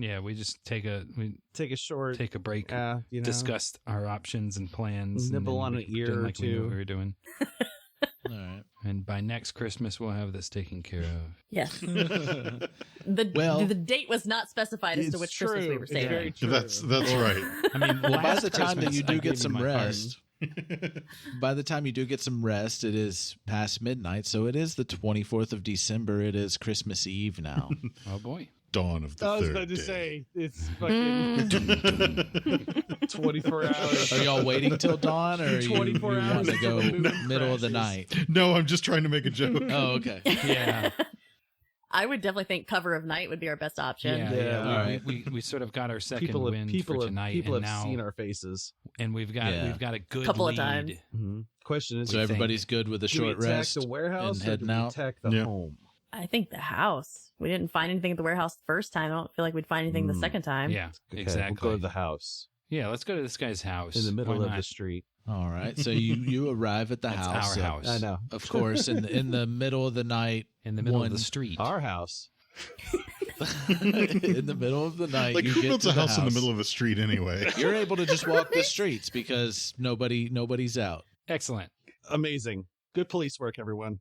Yeah, we just take a break, discuss our options and plans, nibble on an ear or two. We knew what we were doing. All right. And by next Christmas, we'll have this taken care of. Yes. The date was not specified as to which Christmas we were saving. That's right. I mean, by the time that you do get some rest, it is past midnight, so it is the 24th of December. It is Christmas Eve now. Oh boy. Dawn of the I was third about to day. say, it's fucking 24 hours. Are y'all waiting till dawn, or you want to go middle of the night? No, I'm just trying to make a joke. Oh, okay. Yeah. I would definitely think cover of night would be our best option. Yeah. All right. We sort of got our second wind People for tonight, have and now seen our faces. and we've got a good Couple of lead. times. Mm-hmm. Question is, So everybody's good with a do we short attack rest the warehouse and or do heading we out. attack the Yeah. home? I think the house. We didn't find anything at the warehouse the first time. I don't feel like we'd find anything the second time. Yeah, Okay, exactly. We'll go to the house Yeah, let's go to this guy's house in the middle Why of not? the street. All right. So you arrive at the That's house. our house. I know. Of course, in the middle of the night. In the middle of the street. Our house. In the middle of the night, Like, you who get builds to a the house in the middle of a street anyway? You're able to just walk the streets because nobody's out. Excellent. Amazing. Good police work, everyone.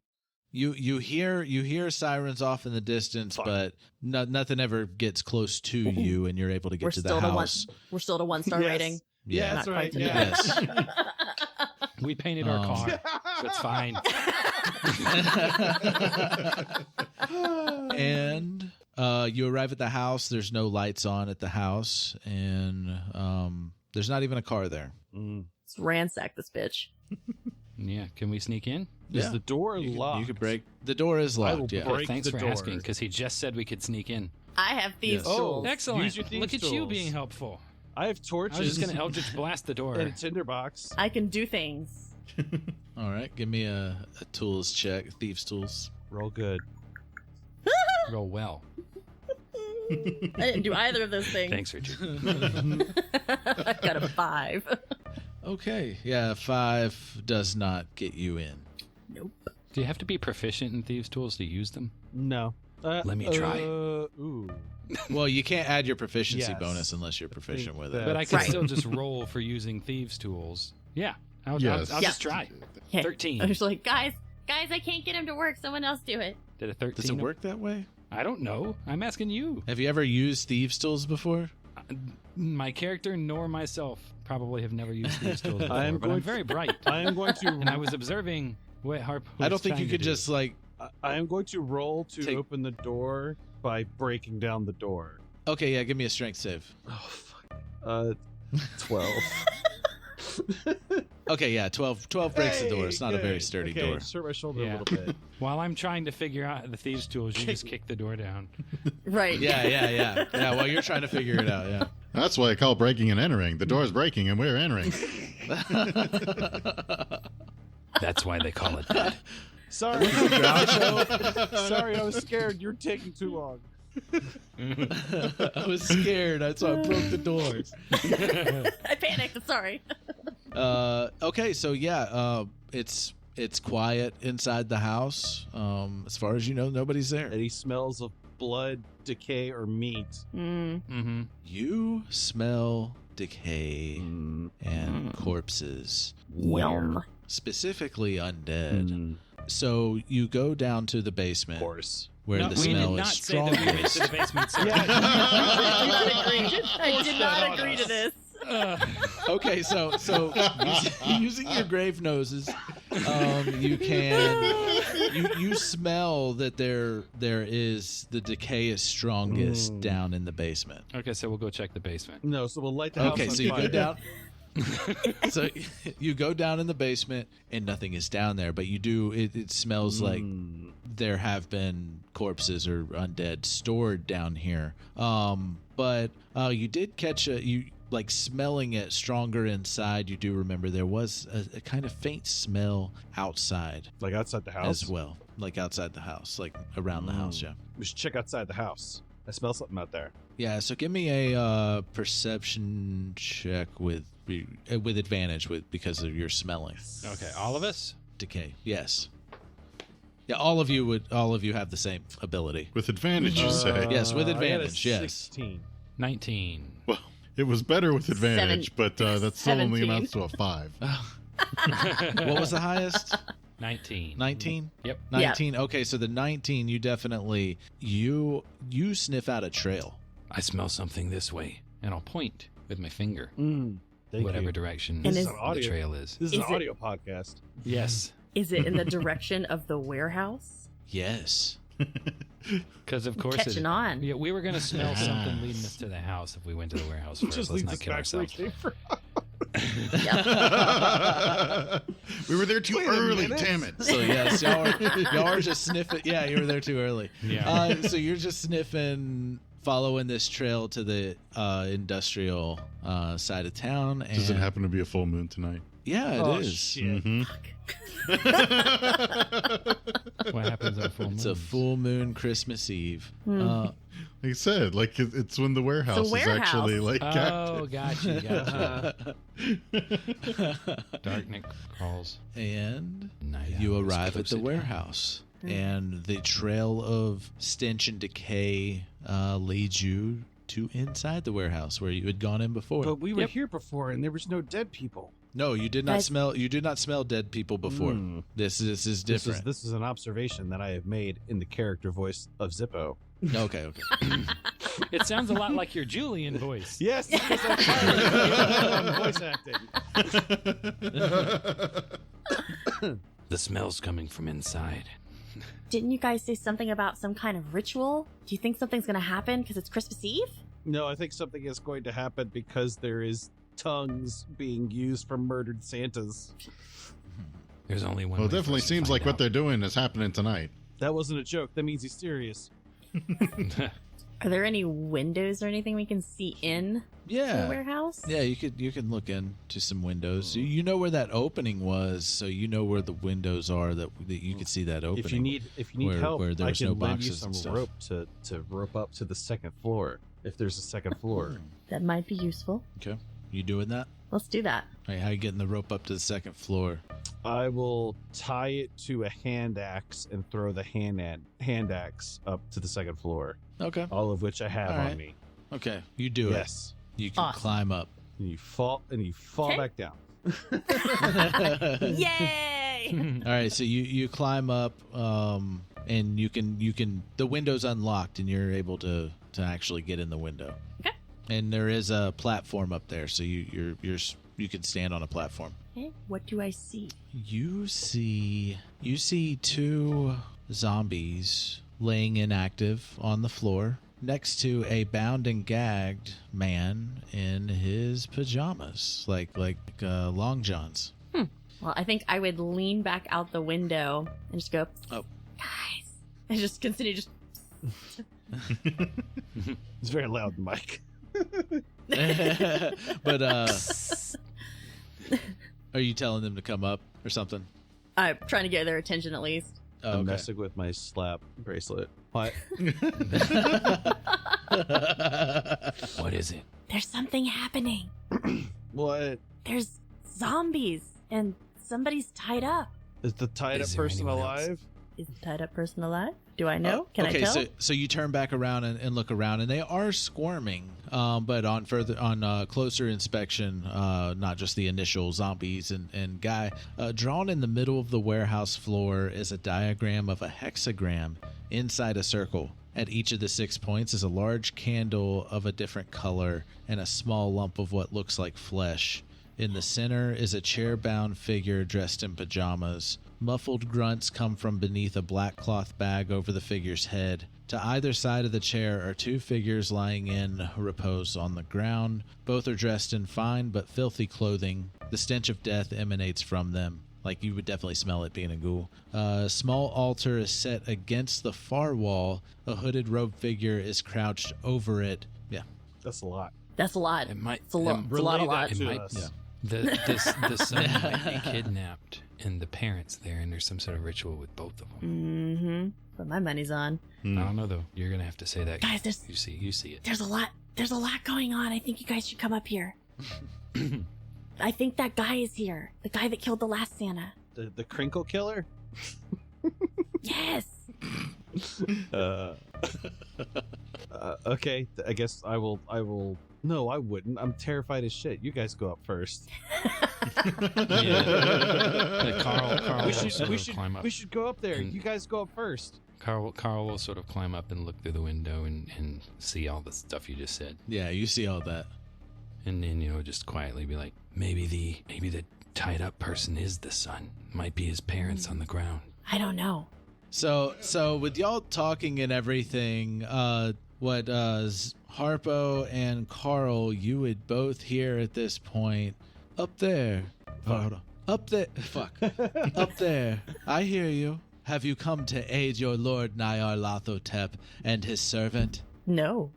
You hear sirens off in the distance, but nothing ever gets close to you, and you're able to get We're to still the to house. we're still to 1-star Yes. rating. Yeah, that's Not right. quite to Yeah. Yes. We painted our car, so it's fine. And you arrive at the house. There's no lights on at the house, and there's not even a car there. Let's ransack this bitch. Yeah, can we sneak in? Is the door You locked? could break. The door is I locked. will Yeah. break Thanks the for door. asking, because he just said we could sneak in. I have thieves' Yes. tools. Excellent. Use your thieves' Look at you tools. being helpful. I have I torches was just going to Eldritch blast the door. and a tinderbox. I can do things. All right. Give me a tools check. Thieves' tools. Roll good. Roll well. I didn't do either of those things. Thanks, Richard. I got a 5. Okay. Yeah. 5 does not get you in. Nope. Do you have to be proficient in thieves' tools to use them? No. Let me try. Ooh. Well, you can't add your proficiency Yes. bonus unless you're proficient with it. But I can Right. still just roll for using thieves' tools. Yeah, I'll Yes. just try. Okay. 13. I was like, guys, I can't get him to work. Someone else do it. Did a 13? Does it work that way? I don't know. I'm asking you. Have you ever used thieves' tools before? My character nor myself probably have never used thieves' tools before, I am but going I'm very bright. I am going And I to. was observing what Harpo I don't was think you trying could to do. just like. I am going to roll to Take- open the door by breaking down the door. Okay, yeah, give me a strength save. Oh fuck. 12. Okay, yeah, 12 breaks the door. It's not a very sturdy door. Just hurt my shoulder Yeah. a little bit. While I'm trying to figure out the thieves' tools, you just kick the door down. Right. Yeah. Yeah, well, you're trying to figure it out, yeah. That's why I call breaking and entering. The door's breaking and we're entering. That's why they call it that. Sorry, Groucho. Sorry, I was scared. You're taking too long. I was scared. That's why I broke the doors. I panicked. I'm sorry. Okay, so yeah, it's quiet inside the house. As far as you know, nobody's there. Any smells of blood, decay, or meat? Mm-hmm. You smell decay and corpses, Yum. specifically undead. Mm. So you go down to the Of basement course. where the smell is strongest. Say that we went to the basement. So I did not agree to this. Okay, so using your grave noses, you can you smell that there is the decay is strongest down in the basement. Okay, so we'll go check the basement. No, so we'll light the house Okay, on so you fire. go down. So you go down in the basement and nothing is down there, but you do. It smells like there have been corpses or undead stored down here. But you did catch like smelling it stronger inside. You do remember there was a kind of faint smell outside Like outside the house? as well, like outside the house, like around the house. Yeah. We should check outside the house. I smell something out there. Yeah, so give me a perception check with advantage because of your smelling. Okay, all of us? Decay. Yes. Yeah, all of you have the same ability. With advantage, you say. Yes, with I got a advantage, yes. 16. 19. Well, it was better with advantage, but that still only 17. amounts to a 5. What was the highest? 19. 19? Yep. 19. Yeah. Okay, so the 19, you definitely you sniff out a trail. I smell something this way, and I'll point with my finger. Whatever direction the trail is. This is an audio podcast. Yes. Is it in the direction of the warehouse? Yes. Because of course catching on. Yeah, we were going to smell something leading us to the house if we went to the warehouse first. Just Let's leads not us kid back where we ourselves. came from. We were there too Wait a early, minute. So damn it. yes, y'all are just sniffing. Yeah, you were there too early. Yeah. So you're just sniffing, following this trail to the industrial side of town. And Does it happen to be a full moon tonight? Yeah, it is. Shit. Mhm. What happens on full moon? It's a full moon Christmas Eve. Like I said, like it's when the warehouse is actually like Oh, gotcha. Darkness crawls. And Night you owls arrive at close the it warehouse. And the trail of stench and decay leads you to inside the warehouse where you had gone in before. But we were here before, and there was no dead people. No, you did not smell. You did not smell dead people before. This is different. This is an observation that I have made in the character voice of Zeppo. Okay. It sounds a lot like your Julian voice. Yes, because I'm tired of voice acting. The smell's coming from inside. Didn't you guys say something about some kind of ritual? Do you think something's going to happen because it's Christmas Eve? No, I think something is going to happen because there is tongues being used for murdered Santas. There's only one. Well, it way definitely for us to seems find like what out. they're doing is happening tonight. That wasn't a joke. That means he's serious. Are there any windows or anything we can see in the warehouse? Yeah, you could look into some windows. You know where that opening was, so you know where the windows are that you could see that opening. If you need help, where I there's can no lend you boxes some and stuff. rope to rope up to the second floor. If there's a second floor, That might be useful. Okay, you doing that? Let's do that. All right, how you getting the rope up to the second floor? I will tie it to a hand axe and throw the hand axe up to the second floor. Okay. All of which I have All on right. me. Okay, you do it. Yes. You can Awesome. climb up. And you fall Okay. back down. Yay! All right, so you climb up, and you can the window's unlocked, and you're able to actually get in the window. Okay. And there is a platform up there, so you can stand on a platform. Okay, what do I see? You see two zombies laying inactive on the floor next to a bound and gagged man in his pajamas, like long johns. Well, I think I would lean back out the window and just go, Oh. guys. And just continue just... It's very loud, Mike. But are you telling them to come up or something? I'm trying to get their attention at least. Oh, I'm okay. messing with my slap bracelet. What? What is it? There's something happening. What? There's zombies and somebody's tied up. Is the tied up Is there person anyone else? alive? Is the tied up person alive? Do I know? Can okay, I tell? so you turn back around and look around, and they are squirming. But on closer inspection, not just the initial zombies and guy, drawn in the middle of the warehouse floor is a diagram of a hexagram inside a circle. At each of the 6 points is a large candle of a different color and a small lump of what looks like flesh. In the center is a chair-bound figure dressed in pajamas. Muffled grunts come from beneath a black cloth bag over the figure's head. To either side of the chair are two figures lying in repose on the ground. Both are dressed in fine but filthy clothing. The stench of death emanates from them. Like, you would definitely smell it being a ghoul. A small altar is set against the far wall. A hooded robed figure is crouched over it. Yeah. That's a lot. That's a lot. It might. It's a lot. It's a lot. A lot. It to might. us. Yeah. The son might be kidnapped, and the parents there, and there's some sort of ritual with both of them. Mm-hmm. But my money's on. I don't know though. You're gonna have to say that. Guys, You see it. there's a lot going on. I think you guys should come up here. I think that guy is here. The guy that killed the last Santa. The crinkle killer? Yes. Okay, I guess I will. No, I wouldn't. I'm terrified as shit. You guys go up first. Carl we will should climb up. We should go up there. You guys go up first. Carl will sort of climb up and look through the window and see all the stuff you just said. Yeah, you see all that. And then, just quietly be like, maybe the tied up person is the son. Might be his parents on the ground. I don't know. So with y'all talking and everything, what Harpo and Karl, you would both hear at this point, up there. Hold on. Up there. Fuck. Up there. I hear you. Have you come to aid your lord Nyarlathotep and his servant? No.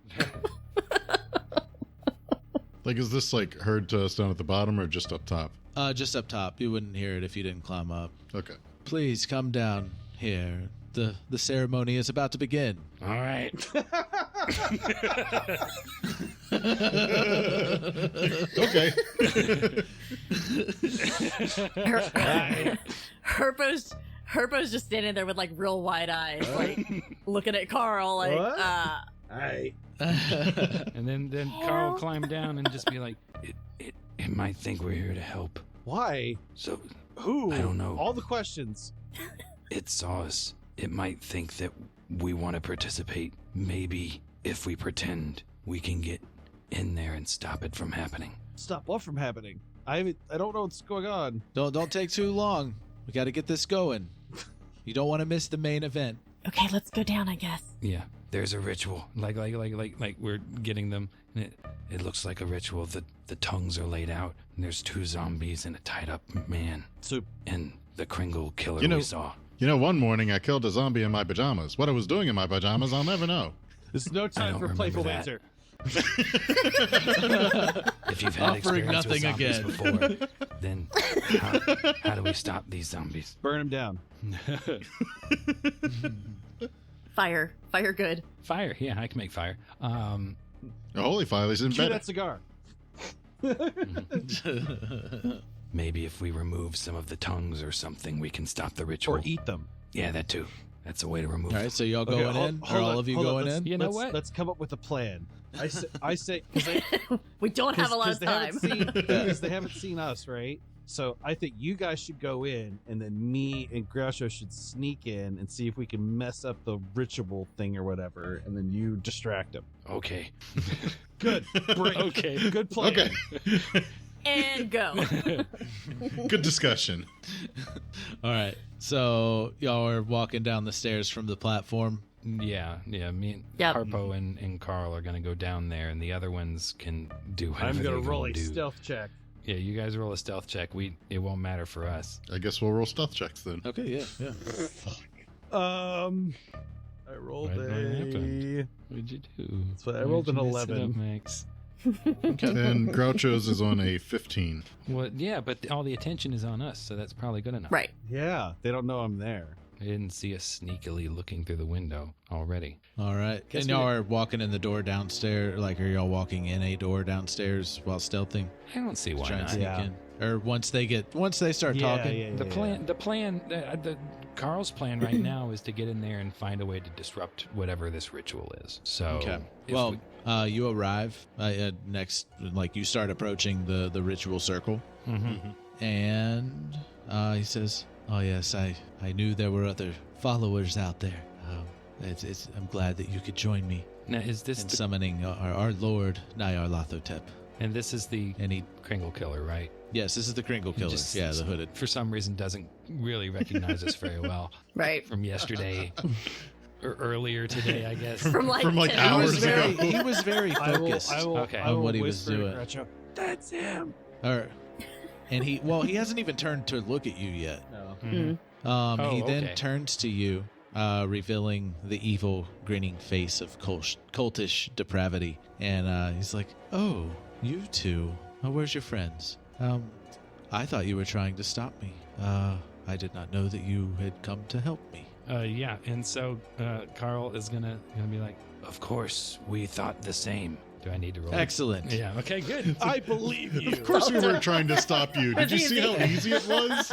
Like, is this like heard to us down at the bottom or just up top? Just up top. You wouldn't hear it if you didn't climb up. Okay. Please come down here. The ceremony is about to begin. All right. Okay. Harpo's just standing there with like real wide eyes, like looking at Karl, like, What? Hey. And then Carl will climb down and just be like, it might think we're here to help. Why? So Who? I don't know. All the questions. It saw us. It might think that we want to participate. Maybe if we pretend, we can get in there and stop it from happening. Stop what from happening? I don't know what's going on. Don't take too long. We got to get this going. You don't want to miss the main event. Okay, let's go down, I guess. Yeah, there's a ritual. Like we're getting them. And it looks like a ritual. The tongues are laid out, and there's 2 zombies and a tied up man. So, And the Kringle killer You know- we saw. One morning I killed a zombie in my pajamas. What I was doing in my pajamas, I'll never know. there's no time don't for remember playful that. banter. If you've had Offering experience with nothing zombies again. before, then how do we stop these zombies? Burn him down. Fire good. Fire, yeah, I can make fire. A holy fire is in Cue bed. that cigar. Maybe if we remove some of the tongues or something, we can stop the ritual. Or eat them. Yeah, that too. That's a way to remove All right, so y'all going in? Or all of you going in? You know let's, what? Let's come up with a plan. I say, because We don't have a lot of they time. they haven't seen us, right? So I think you guys should go in, and then me and Groucho should sneak in and see if we can mess up the ritual thing or whatever, and then you distract him. Okay. Good. Break. Okay. Good plan. Okay. And go. Good discussion. All right. So y'all are walking down the stairs from the platform. Yeah. Me and Yep. Harpo and Karl are going to go down there, and the other ones can do whatever I'm they're gonna roll a do. stealth check. Yeah, you guys roll a stealth check. It won't matter for us. I guess we'll roll stealth checks then. Okay, yeah. I rolled What happened? What'd you do? So I rolled an Why'd you mess it 11. up, Max? And Groucho's is on a 15. Well, yeah, but all the attention is on us, so that's probably good enough. Right. Yeah, they don't know I'm there. They didn't see us sneakily looking through the window already. All right. Guess And y'all are walking in the door downstairs. Like, are y'all walking in a door downstairs while stealthing? I don't see why Trying to not. sneak Yeah. in? Or once they start talking? The plan, Carl's plan right now is to get in there and find a way to disrupt whatever this ritual is. So, Okay. if Well, we- you arrive next, like you start approaching the ritual circle, and he says, "Oh yes, I knew there were other followers out there. I'm glad that you could join me now is this in the, summoning our Lord Nyarlathotep." and this is the And he, Kringle killer, right? yes, this is the Kringle killer. Just- Yeah, the hooded. For some reason, doesn't really recognize us very well Right. from yesterday or earlier today, I guess. From like, From, like, 10 hours years ago. ago. He was very focused. I will Okay. I will on what he was whisper to doing. Groucho, That's him. And he hasn't even turned to look at you yet. No. Mm. He then okay. turns to you, revealing the evil, grinning face of cultish depravity. And he's like, "Oh, you two. Oh, where's your friends? I thought you were trying to stop me. I did not know that you had come to help me." Yeah, and so Karl is gonna be like, "Of course, we thought the same." Do I need to roll? Excellent. Yeah. Okay. Good. I believe you. Of course we weren't trying to stop you. Did you see how easy it was?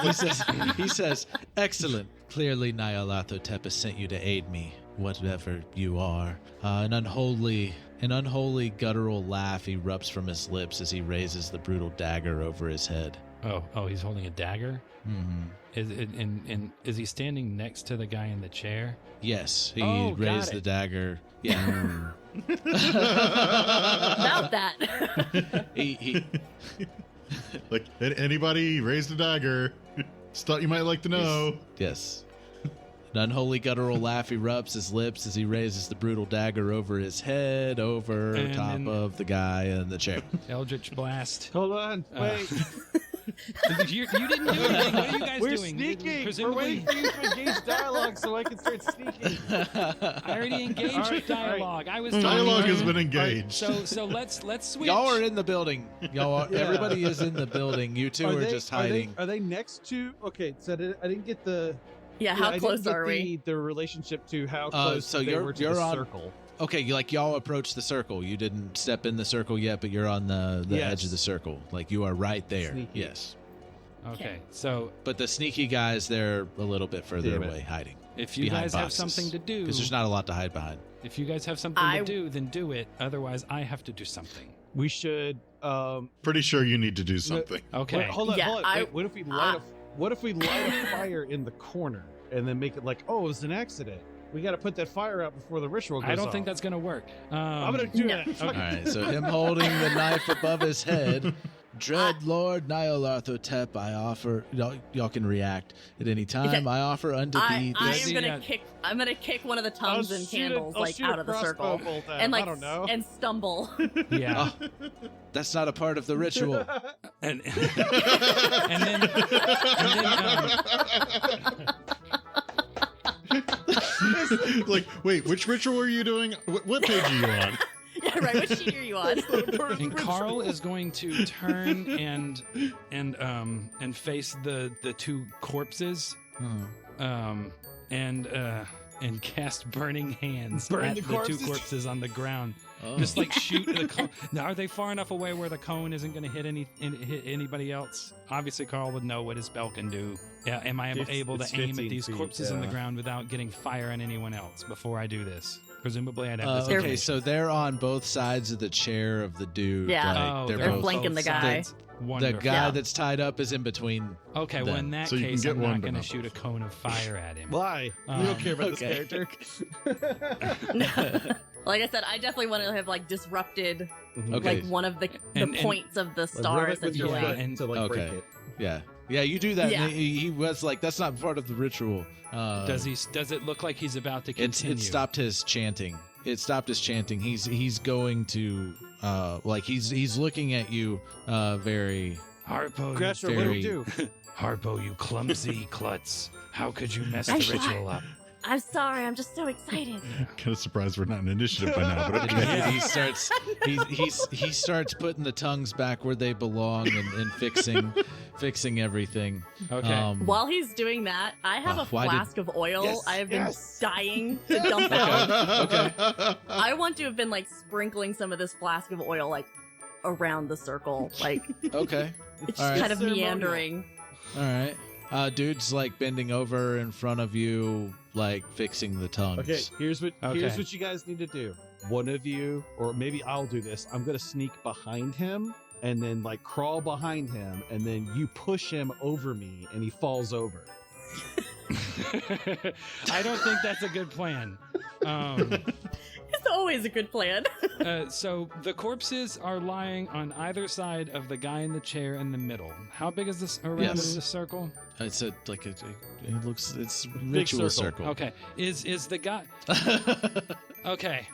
He says, "Excellent. Clearly, Nyarlathotep has sent you to aid me. whatever you are. An unholy guttural laugh erupts from his lips as he raises the brutal dagger over his head. Oh, he's holding a dagger? Mm-hmm. Is he standing next to the guy in the chair? Yes, he Oh, got raised it. the dagger. Yeah. About that. he Like, anybody raised a dagger? Just thought you might like to know. Yes. An unholy guttural laugh erupts his lips as he raises the brutal dagger over his head, over And top then- of the guy in the chair. Eldritch Blast. Hold on, wait. You didn't do anything. What are you guys We're doing? sneaking. Presumably, We're waiting for you to engage dialogue so I can start sneaking. I already engaged All right, with dialogue. I was Dialogue talking has to been him. engaged. So let's switch. Y'all are in the building. Yeah. Everybody is in the building. You two are just hiding. Are they next to? Okay, so I didn't get the. Yeah, I how didn't close get are we? The relationship to how close so they you're- were to you're the on- circle. Okay, y'all approach the circle. You didn't step in the circle yet, but you're on the Yes. edge of the circle. Like you are right there. Sneaky. Yes. Okay, so But the sneaky guys, they're a little bit further Damn it. away, hiding. if you Behind guys have boxes. something to do, Because there's not a lot to hide behind. if you guys have something I- to do, then do it. Otherwise, I have to do something. We should. Pretty sure you need to do something. Okay. Wait, hold on. Yeah, hold on. Wait, what if we light a fire in the corner and then make it like, oh, it was an accident? We got to put that fire out before the ritual goes I don't off. think that's gonna work. I'm gonna do No. that. All right, so him holding the knife above his head. Dread Lord Nyarlathotep, I offer. Y'all can react at any time. Okay. I offer unto thee I this. am Yeah. gonna kick. I'm gonna kick one of the tongues and candles like out of the circle, and like I don't know. and stumble. Yeah. That's not a part of the ritual. And then Like, wait, which ritual are you doing? What page are you on? Yeah, right. Which sheet are you on? and Karl is going to turn and face the two corpses, and cast burning hands Burn at the the two corpses? corpses on the ground. Oh. Just like shoot the cone. Now, are they far enough away where the cone isn't going to hit anybody else? Obviously, Karl would know what his spell can do. Yeah, am I able It's to aim 15 at these feet, corpses on the yeah. ground without getting fire on anyone else before I do this? Presumably, I'd have this. Okay, information. so they're on both sides of the chair of the dude. Yeah. like, Oh, they're both. flanking the guy. sides. The Wonderful. guy Yeah. that's tied up is in between. Okay, well, them. in that So you can case, get I'm one, not but going to not shoot a cone of fire at him. Why? We Um, don't care about okay. this character. Like I said, I definitely want to have like disrupted Okay. like one of the And- points of the Rub star it with your Yeah, essentially. foot and- to like break Okay. it. Yeah. Yeah, you do that. Yeah. And he was like, that's not part of the ritual. Does it look like he's about to continue? It stopped his chanting. It stopped his chanting. He's going to like he's looking at you very Harpo, Grasher, what do we Very- do? Harpo, you clumsy klutz! How could you mess the I- ritual up? I'm sorry, I'm just so excited. Kind of surprised we're not in initiative by now, but and okay. he starts he starts putting the tongues back where they belong and fixing everything. Okay. While he's doing that, I have a why did- flask of oil. Yes, I have been yes. dying to dump out. Okay. I want to have been like sprinkling some of this flask of oil like around the circle, like Okay. it's All just right. kind of Ceremonial. meandering. All right. Dude's like bending over in front of you, like fixing the tongues. Okay, here's what Okay. you guys need to do. One of you, or maybe I'll do this. I'm gonna sneak behind him and then like crawl behind him, and then you push him over me, and he falls over. I don't think that's a good plan. It's always a good plan. So the corpses are lying on either side of the guy in the chair in the middle. How big is this around Yes. this circle? It's a like a, it looks it's ritual circle. Okay. Is the guy? Okay.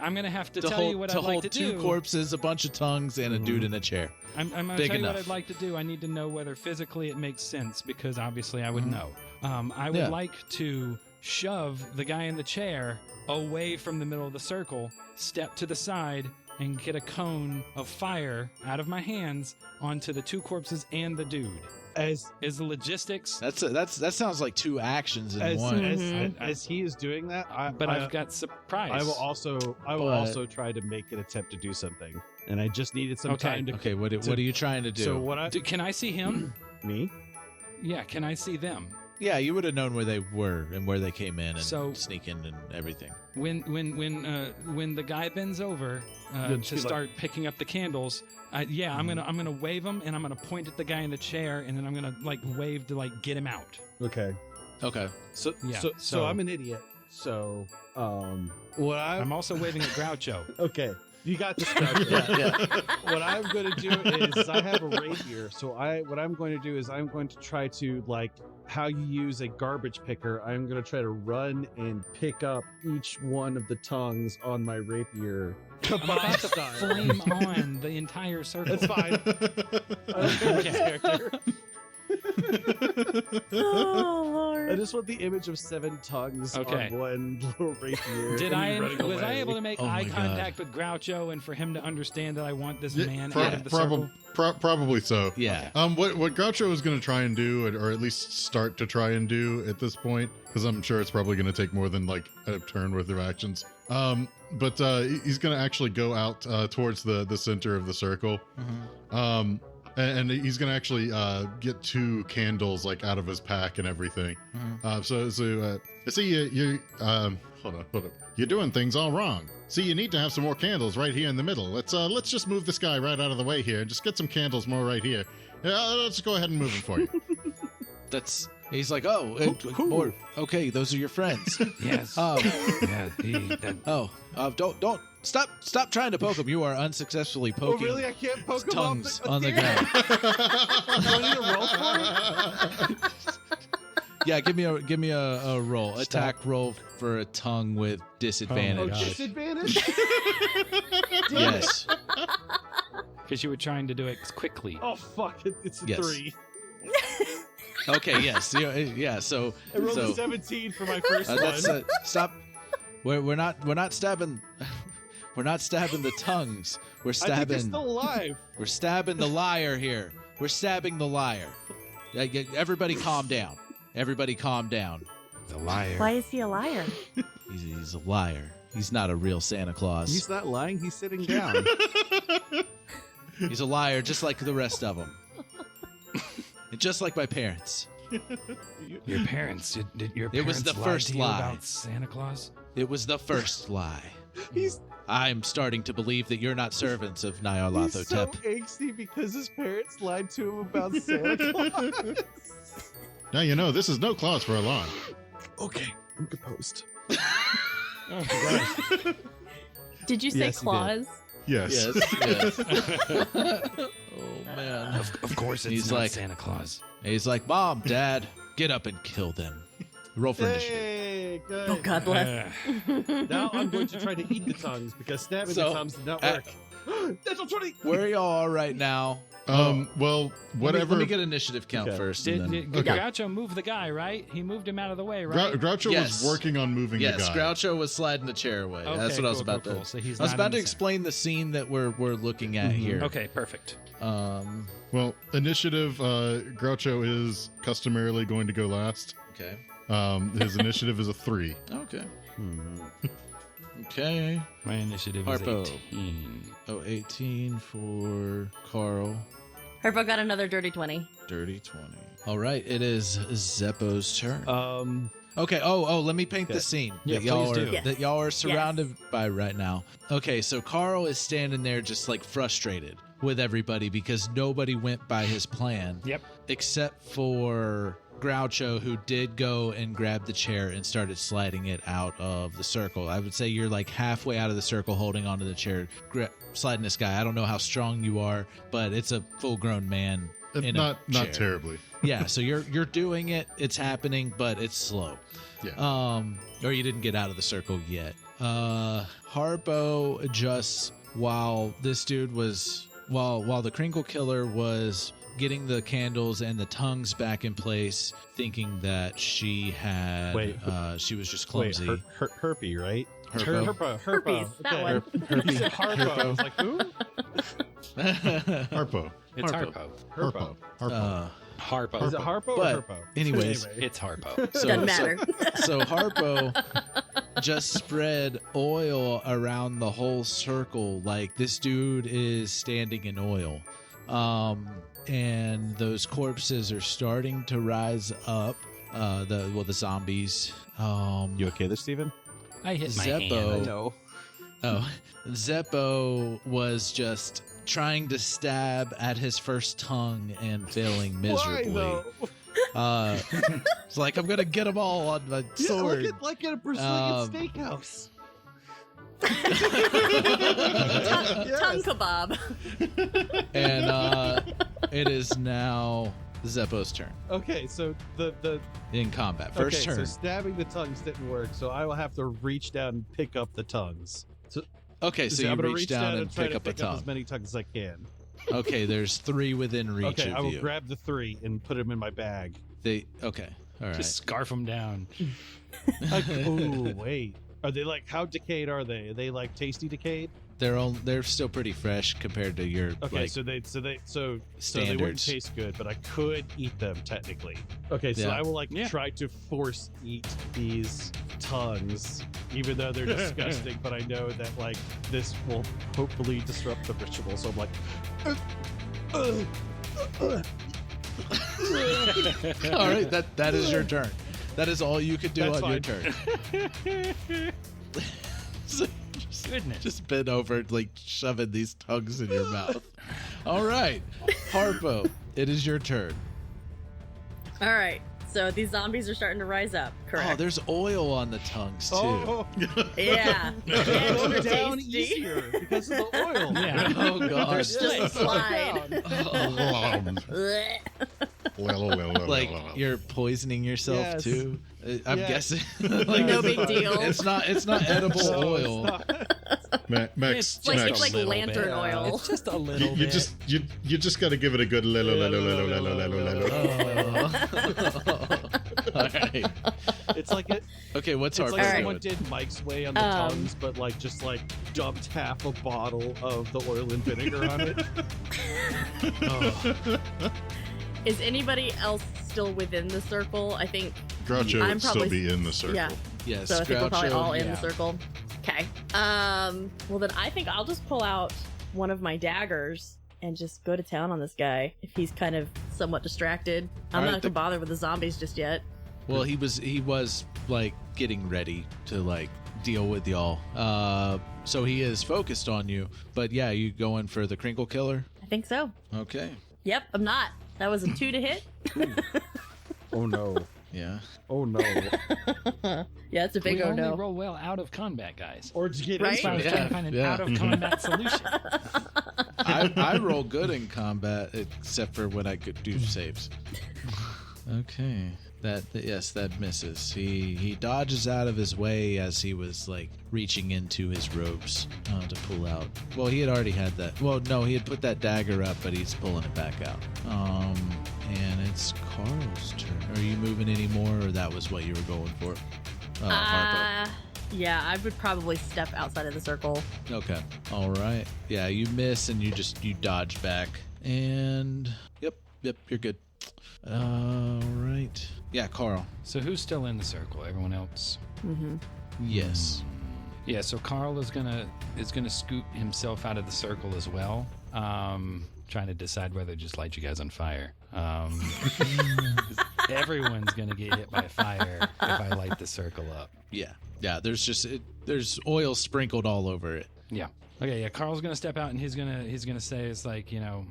I'm gonna have to to tell hold, you what to I'd like hold to two do. corpses, a bunch of tongues, and a dude in a chair. I'm gonna Big tell you what enough. I'd like to do. I need to know whether physically it makes sense because obviously I would know. I would Yeah. like to shove the guy in the chair away from the middle of the circle, step to the side, and get a cone of fire out of my hands onto the two corpses and the dude. As Is the logistics? That sounds like two actions in as, one. as he is doing that, But I've got surprise. I will also But- try to make an attempt to do something, and I just needed some Okay. time to. Okay, what are you trying to do? So what I Can I see him? me? Yeah, can I see them? Yeah, you would have known where they were and where they came in and So- sneak in and everything. When the guy bends over You'll to just be start picking up the candles, I'm gonna wave him and I'm gonna point at the guy in the chair and then I'm gonna like wave to like get him out. Okay. Okay. So Yeah, so so- I'm an idiot. So what I'm also waving at Groucho. okay. You got this, Groucho. What I'm going to do is I have a rapier. So what I'm going to do is I'm going to try to like how you use a garbage picker. I'm going to try to run and pick up each one of the tongues on my rapier. I'm about to flame on the entire circle. That's fine. I don't care about this character. Oh, Lord. I just want the image of 7 tongues Okay. on one little rapier. Did and I running was I away. able to make Oh eye my God. contact with Groucho and for him to understand that I want this Yeah, man prob- out of the prob- circle? probably so. Yeah. What Groucho is going to try and do, or at least start to try and do at this point, because I'm sure it's probably going to take more than like a turn worth of actions. But he's going to actually go out towards the center of the circle. Mhm. And he's going to actually get 2 candles like out of his pack and everything. Mhm. See, you hold on. You're doing things all wrong. See, you need to have some more candles right here in the middle. Let's just move this guy right out of the way here and just get some candles more right here. Let's go ahead and move him for you. That's. He's like, oh, more. Okay, those are your friends. Yes. Yeah. That, Don't stop trying to poke him. You are unsuccessfully Oh, poking really? I can't poke him tongues off on the Damn. ground. Do I need a roll for it? Yeah, give me a roll. Attack roll for a tongue with Oh, disadvantage. gosh. disadvantage? Yes. because you were trying to do it quickly. Oh, fuck. It's a Yes. 3. Okay. Yes. Yeah. So. I rolled so a 17 for my first one. that's stop. We're not stabbing. We're not stabbing the tongues. We're I think they're stabbing. still alive. We're stabbing the liar here. We're stabbing the liar. Everybody, calm down. Everybody, calm down. The liar. Why is he a liar? He's a liar. He's not a real Santa Claus. He's not lying. He's sitting down. He's a liar, just like the rest of them. And just like my parents. Your parents? Did your It was parents the lie first to you lie. about Santa Claus? It was the first lie. He's I'm starting to believe that you're not servants of so Nyarlathotep. angsty because his parents lied to him about Santa Claus. Now you know this is no clause for alarm. Okay, I'm composed. Oh gosh. Did you say Yes, he did. claws? Yes. Yes. Oh man. Of course, it's He's not like- Santa Claus. He's like, Mom, Dad, get up and kill them. Roll for initiative. Hey, good. Oh, God bless. Now I'm going to try to eat the tongues because stabbing So, the tongues did not uh, work. Natural 20. Where y'all are right now? Well, whatever. Let me get initiative count Okay. first. Did, and then... did Okay. Groucho move the guy, right? He moved him out of the way, right? Groucho Yes. was working on moving Yes, the guy. Groucho was sliding the chair away. Okay, That's what I was cool, about cool, to. cool. So he's I was not about in to the explain the scene that we're looking at here. Okay, perfect. Well, initiative. Groucho is customarily going to go last. Okay. His initiative is a 3. Okay. Okay. My initiative Harpo. is 18. Oh, 18 for Karl. Harpo got another dirty 20. Dirty 20. All right, it is Zeppo's turn. Okay. Let me paint Okay. the scene Yeah, that y'all please are do. Yes. that y'all are surrounded by right now. Okay, so Karl is standing there just like frustrated with everybody because nobody went by his plan. Yep. Except for Groucho, who did go and grab the chair and started sliding it out of the circle. I would say you're like halfway out of the circle holding onto the chair, sliding this guy. I don't know how strong you are, but it's a full-grown man in Not a chair. terribly. Yeah, so you're doing it. It's happening, but it's slow. Yeah. Or you didn't get out of the circle yet. Harpo just while this dude was while the Crinkle Killer was getting the candles and the tongues back in place, thinking that she had she was just Wait, clumsy. Herpy, right? Harpo. Herpo. Herpes, that one. You said Harpo. I was like, who? Harpo. It's Harpo. Harpo. Harpo. Harpo. Is it Harpo But or Herpo? anyways, It's Harpo. So- Doesn't matter. So Harpo just spread oil around the whole circle, like this dude is standing in oil. And those corpses are starting to rise up. the zombies. You okay there, Steven? I hit my Zeppo. hand. No. Oh, Zeppo was just trying to stab at his first tongue and failing miserably. Why, though? It's like, I'm gonna get them all on my Yeah, sword. like at a Brazilian steakhouse. Tongue kebab. And it is now Zeppo's turn Okay, so the in combat. First okay, turn. so stabbing the tongues didn't work, so I will have to reach down and pick up the tongues. So, Okay, so I'm you gonna reach down and try pick to up a pick tongue. as many tongues as I can. Okay, there's 3 within reach Okay, of I will you. grab the 3 and put them in my bag. Okay, all right. Just scarf them down. Oh wait, are they like how decayed are they? Are they like tasty decayed? They're still pretty fresh compared to your Okay, like so they wouldn't standards. taste good, but I could eat them technically. Okay, so Yeah. I will Yeah. try to force eat these tongues, even though they're disgusting. But I know that like this will hopefully disrupt the ritual. So I'm like, all right, that is your turn. That is all you could do That's on your fine. turn. So Goodness. just bend over, like shoving these tongues in your mouth. All right, Harpo, it is your turn. All right. So these zombies are starting to rise up, Oh, correct? there's oil on the tongues too. oh, Yeah. go They're down tasty. easier because of the oil. Yeah. Oh god! Just slide. Like you're poisoning yourself Yes. too. I'm Yes. guessing. No big fine. deal. It's not edible No, it's oil. not. Max, It's like, Max, it's like little lantern bit. oil. It's just a you, little you bit. just you just got to give it a good All right. It's like it. Okay, what's It's Harpo like Alright. someone doing? did Mike's way on the tongues, but like just like dumped half a bottle of the oil and vinegar on it. Is anybody else still within the circle? I think Groucho I'm would still probably- be in the circle. Yeah. Yes, So I think we're probably all in yeah. the circle. Okay. Well then I think I'll just pull out one of my daggers and just go to town on this guy if he's kind of somewhat distracted. I'm Alright, not gonna bother with the zombies just yet. Well, he was like getting ready to like deal with y'all. So he is focused on you. But yeah, you going for the crinkle killer? I think so. Okay. Yep, I'm not. That was a 2 to hit. Oh no! Yeah. Oh no! Yeah, it's a big we oh only no. roll well out of combat, guys. Or to get Right? That's why I was into trying it. to find an Yeah. out of combat solution. I roll good in combat except for when I could do saves. Okay. That misses. He dodges out of his way as he was like reaching into his robes to pull out. Well, he had already had that. Well, no, he had put that dagger up, but he's pulling it back out. And it's Karl's turn. Are you moving any more, or that was what you were going for? Harpo. Yeah, I would probably step outside of the circle. Okay. All right. Yeah, you miss and you dodge back. And yep, you're good. All right. Yeah, Karl. So who's still in the circle? Everyone else? Mm-hmm. Yes. Yeah. So Karl is gonna scoot himself out of the circle as well. Trying to decide whether to just light you guys on fire. 'Cause everyone's gonna get hit by fire if I light the circle up. Yeah. There's oil sprinkled all over it. Yeah. Okay. Yeah. Karl's gonna step out and he's gonna say, it's like, you know.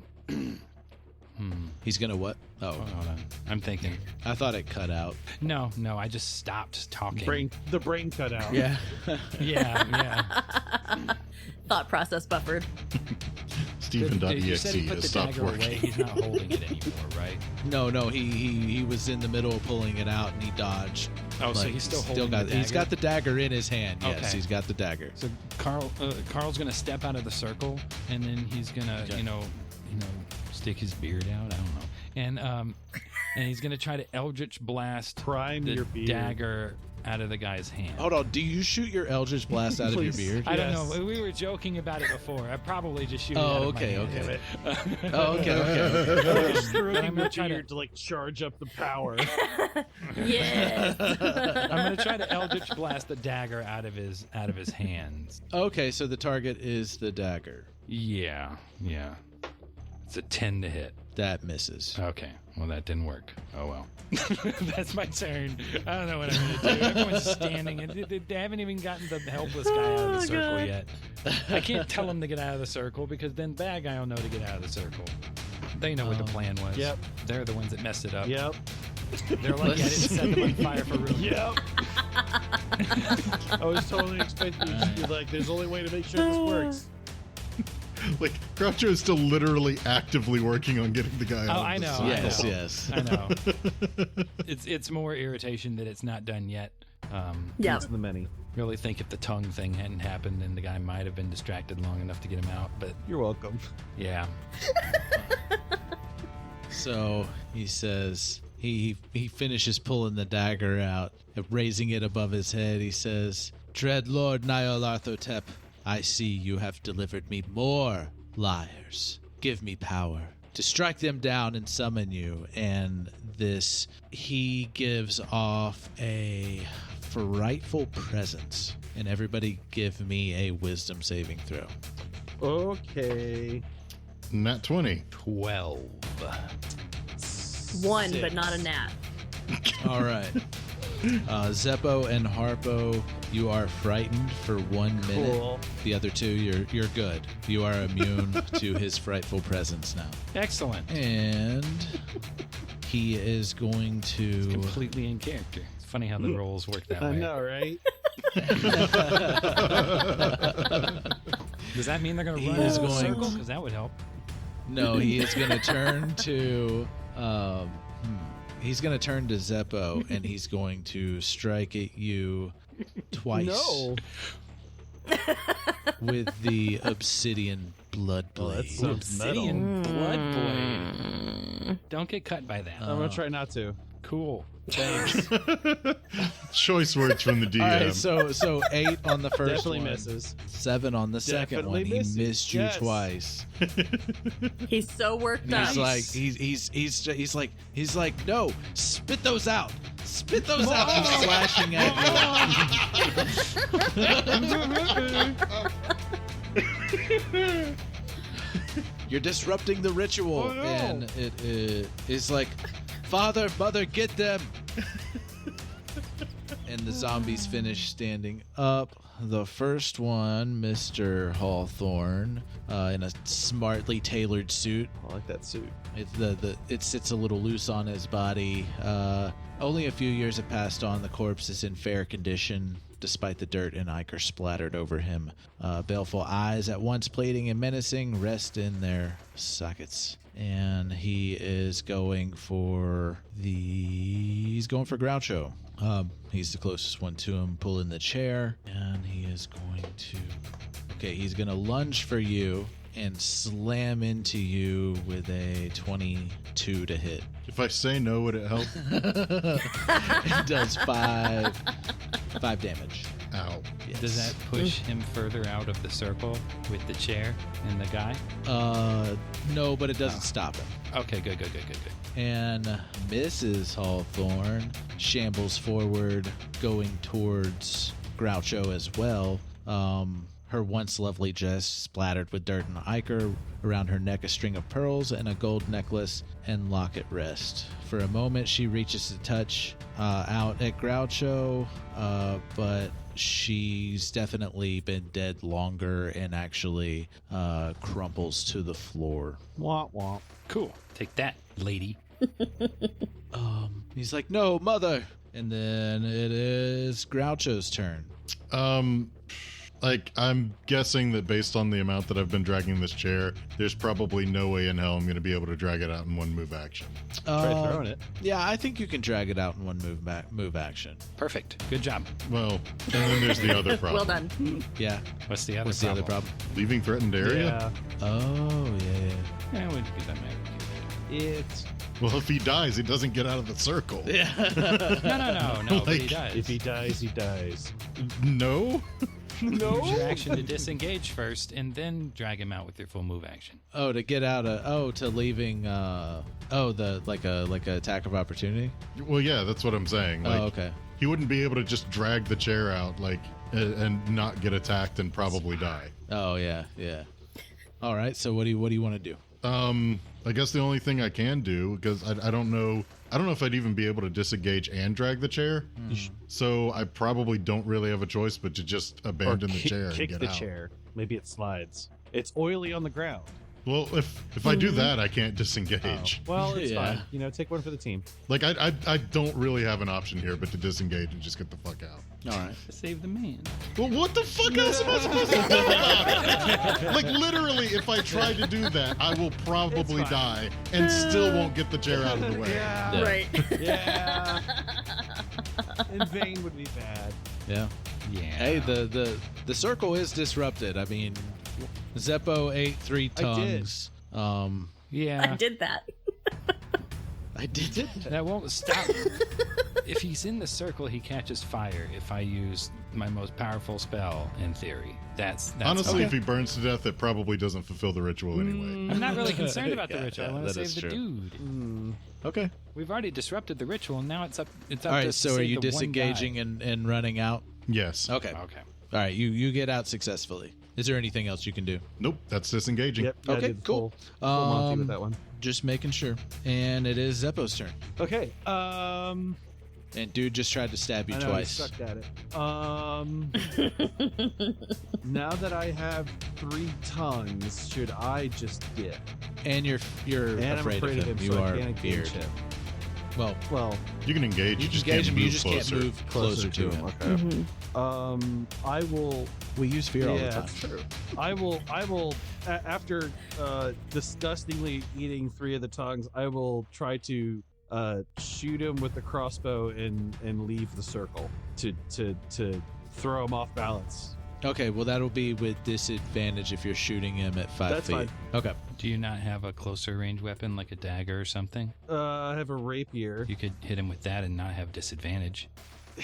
He's gonna what? Oh, Hold on. I'm thinking. I thought it cut out. No. I just stopped talking. The brain cut out. Yeah. Yeah. Thought process buffered. You said he Steven.exe put has the stopped dagger away. working. He's not holding it anymore, right? No. He was in the middle of pulling it out and he dodged. Oh, so Like, he's still holding the He's dagger? got the dagger in his hand. Yes, Okay. he's got the dagger. So Karl's gonna step out of the circle, and then he's gonna, Okay. you know, stick his beard out. I don't know, and he's gonna try to Eldritch blast Prime the your beard. dagger out of the guy's hand. Hold on. Do you shoot your Eldritch Blast out of your Please. beard? I don't Yes. know. We were joking about it before. I probably just shoot. it Oh, out of my okay, hand. okay. Damn it. Oh, okay. Just throwing I'm your gonna try to- beard to like charge up the power. Yes. I'm gonna try to Eldritch blast the dagger out of his hands. Okay, so the target is the dagger. Yeah. It's a 10 to hit. That misses. Okay, well that didn't work. Oh well. That's my turn. I don't know what I'm gonna do. Everyone's standing, and they haven't even gotten the helpless guy out of the circle yet. I can't tell him to get out of the circle because then bad guy will know to get out of the circle. They know what the plan was. Yep. They're the ones that messed it up. Yep. They're like, I didn't set them on fire for room. Yep. I was totally expecting you to be like, there's only way to make sure this works. Like, Groucho is still literally actively working on getting the guy out. Oh, of I the know. circle. Yes, yes. I know. It's more irritation that it's not done yet. Yeah. It's the many. Really think if the tongue thing hadn't happened, then the guy might have been distracted long enough to get him out. But You're welcome. yeah. So he says he finishes pulling the dagger out, raising it above his head. He says, "Dread Lord Nyarlathotep, I see you have delivered me more liars. Give me power to strike them down and summon you." And he gives off a frightful presence. And everybody give me a wisdom saving throw. Okay. Nat 20. 12. 1, but not a gnat. All right. Zeppo and Harpo, you are frightened for 1 minute. Cool. The other two, you're good. You are immune to his frightful presence now. Excellent. And he is going to... Completely in character. It's funny how the roles work that way. I know, right? Does that mean they're going to He run is in a going- circle? Because that would help. No, he is going to turn to... He's going to turn to Zeppo, and he's going to strike at you twice No. with the obsidian blood Oh, blade. that sounds Obsidian metal. blood blade. Don't get cut by that. I'm going to try not to. Cool. Thanks. Choice words from the DM. All right, so 8 on the first Definitely one, misses. 7 on the second Definitely one. He misses, missed you yes. twice. He's so worked up. He's like he's like no, spit those out, spit those out. He's slashing at you. You're disrupting the ritual, Oh, no. and it is like, Father, Mother, get them. And the zombies finish standing up. The first one, Mr. Hawthorne, in a smartly tailored suit. I like that suit. It sits a little loose on his body. Only a few years have passed on. The corpse is in fair condition, despite the dirt and ichor splattered over him. Baleful eyes, at once pleading and menacing, rest in their sockets. And he is going for Groucho. He's the closest one to him, pulling the chair, and he is going to... Okay, he's going to lunge for you and slam into you with a 22 to hit. If I say no, would it help? It does 5 damage. Ow. Yes. Does that push him further out of the circle with the chair and the guy? No, but it doesn't stop him. Okay, good. And Mrs. Hawthorne shambles forward, going towards Groucho as well. Her once lovely dress splattered with dirt and ichor. Around her neck, a string of pearls and a gold necklace and locket rest. For a moment, she reaches to touch out at Groucho, but she's definitely been dead longer and actually crumples to the floor. Womp womp. Cool. Take that, lady. He's like, "No, Mother!" And then it is Groucho's turn. Like, I'm guessing that based on the amount that I've been dragging this chair, there's probably no way in hell I'm going to be able to drag it out in one move action. Try throwing it. Yeah, I think you can drag it out in one move action. Perfect. Good job. Well, and then there's the other problem. Well done. Yeah. What's the other What's the other problem? problem? Leaving threatened area? Oh, yeah. Yeah, it wouldn't be that bad. It's... Well, if he dies, he doesn't get out of the circle. Yeah. No, but he Like, does. If he dies, he dies. No? Use your action to disengage first, and then drag him out with your full move action. Oh, to get out of to leaving the like a attack of opportunity. Well, yeah, that's what I'm saying. Like, Okay. he wouldn't be able to just drag the chair out, like, and not get attacked and probably die. Oh yeah. All right. So what do you want to do? I guess the only thing I can do, because I don't know if I'd even be able to disengage and drag the chair. So I probably don't really have a choice but to just abandon the chair and kick get the out. chair. Maybe it slides. It's oily on the ground. Well, if I do that, I can't disengage. Well, it's Yeah. fine. Take one for the team. Like I don't really have an option here but to disengage and just get the fuck out. All right. Save the man. Well, what the fuck else am I supposed to do about it? Like, literally, if I try to do that, I will probably die and still won't get the chair out of the way. Yeah. Right. Yeah. In vain would be bad. Yeah. Yeah. Hey, the circle is disrupted. I mean, Zeppo ate 3 I did. tongues. I Yeah. did that. I did. That won't stop. If he's in the circle, he catches fire. If I use my most powerful spell, in theory, that's Honestly, okay. if he burns to death, it probably doesn't fulfill the ritual anyway. I'm not really concerned about the Yeah, ritual. I yeah, want to that is save the true. dude. Okay. We've already disrupted the ritual, and now it's up. It's up All to right. us to So are save you the one disengaging guy. and running out? Yes. Okay. Okay. All right. You get out successfully. Is there anything else you can do? Nope. That's disengaging. Yep. I Okay, did cool. Full Monty with that one. Just making sure. And it is Zeppo's turn. Okay. And dude just tried to stab you I know, twice. I sucked at it. Now that I have 3 tongues, should I just dip? And you're And afraid, I'm afraid of him. You so are I can't engage feared. him. Well, You can engage. you You just can engage can't him. move You just closer. can't move closer to him. Okay. I will. We use fear all the Yeah, time. that's true. I will. After disgustingly eating 3 of the tongues, I will try to shoot him with the crossbow and leave the circle to throw him off balance. Okay, well that'll be with disadvantage if you're shooting him at 5 That's feet. fine. Okay. Do you not have a closer range weapon like a dagger or something? I have a rapier. You could hit him with that and not have disadvantage.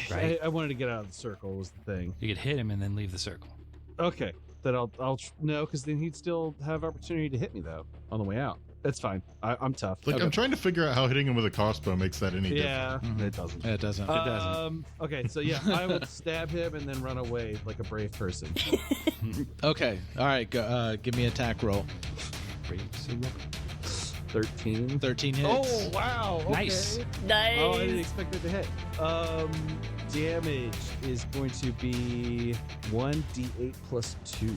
Right. I wanted to get out of the circle was the thing. You could hit him and then leave the circle. Okay, then I'll no, because then he'd still have opportunity to hit me though on the way out. That's fine. I'm tough. Like, Okay. I'm trying to figure out how hitting him with a crossbow makes that any different. Yeah, Mhm. it doesn't. It doesn't. Okay, so yeah, I would stab him and then run away like a brave person. Okay. All right. Go, give me attack roll. 13. 13 hits. Oh wow! Okay. Nice. Nice. Oh, I didn't expect it to hit. Damage is going to be 1d8 plus 2.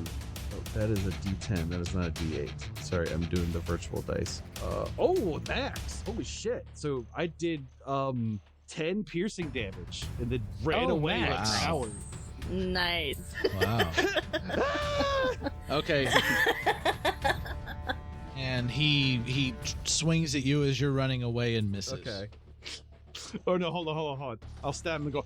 Oh, that is a d10. That is not a d8. Sorry, I'm doing the virtual dice. Max! Holy shit! So I did 10 piercing damage and then ran Oh, away like Max. a coward. Nice. Wow. Okay. And he swings at you as you're running away and misses. Okay. Oh no! Hold on. I'll stab him and go.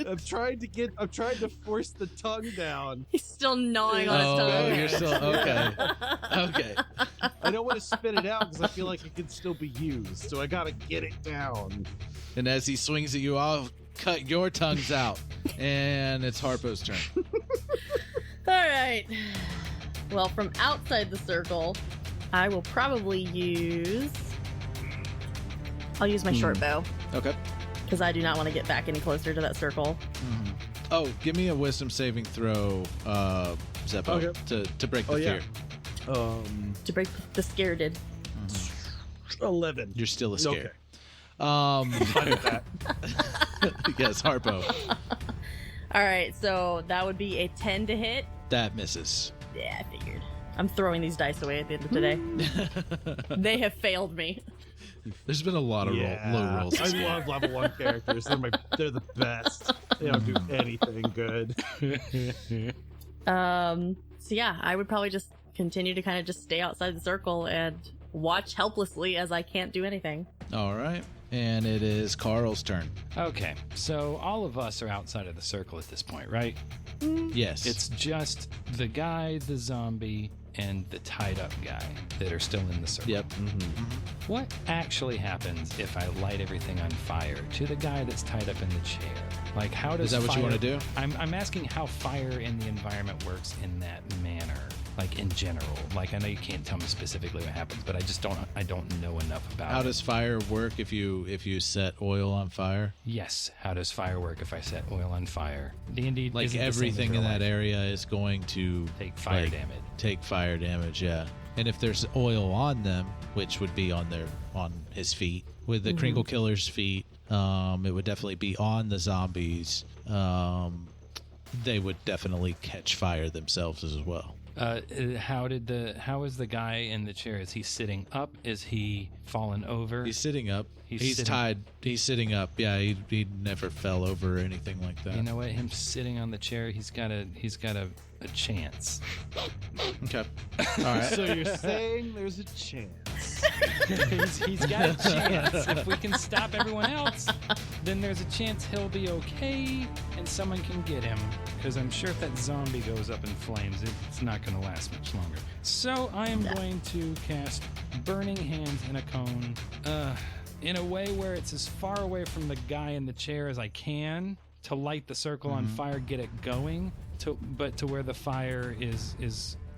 I'm trying to force the tongue down. He's still gnawing on his Oh, tongue. you're still okay. Okay. I don't want to spit it out because I feel like it can still be used. So I gotta get it down. And as he swings at you, I'll cut your tongues out. And it's Harpo's turn. All right. Well, from outside the circle, I will probably use. I'll use my short bow Okay. because I do not want to get back any closer to that circle. Oh, give me a wisdom saving throw, Zeppo, Okay. to break the Oh, yeah. fear. To break the scareded. 11. You're still a scare. Okay. Fine with that. Yes, Harpo. All right, so that would be a 10 to hit. That misses. Yeah, I figured. I'm throwing these dice away at the end of today. They have failed me. There's been a lot of low rolls. I this game. love level 1 characters. They're the best. They don't do anything good. So yeah, I would probably just continue to kind of just stay outside the circle and watch helplessly as I can't do anything. All right. And it is Karl's turn. Okay, so all of us are outside of the circle at this point, right? Yes. It's just the guy, the zombie, and the tied up guy that are still in the circle. Yep. What actually happens if I light everything on fire to the guy that's tied up in the chair? Like, how does Is that what you fire- want to do? I'm asking how fire in the environment works in that manner. like in general. Like I know you can't tell me specifically what happens, but I don't know enough about How it. does fire work if you set oil on fire? Yes, how does fire work if I set oil on fire? D&D Like isn't the same everything as in real that life. area is going to Take fire like, damage. Take fire damage, yeah. And if there's oil on them, which would be on his feet, with the Kringle Killer's feet, it would definitely be on the zombies. They would definitely catch fire themselves as well. How is the guy in the chair? Is he sitting up? Is he fallen over? He's sitting up. He's sitting- tied. He's sitting up. Yeah, he never fell over or anything like that. You know what? Him sitting on the chair, he's got a chance. Okay. All right. So you're saying there's a chance? he's got a chance. If we can stop everyone else, then there's a chance he'll be okay and someone can get him. Because I'm sure if that zombie goes up in flames, it's not going to last much longer. So I am going to cast Burning Hands in a cone in a way where it's as far away from the guy in the chair as I can to light the circle on fire, get it going, but to where the fire is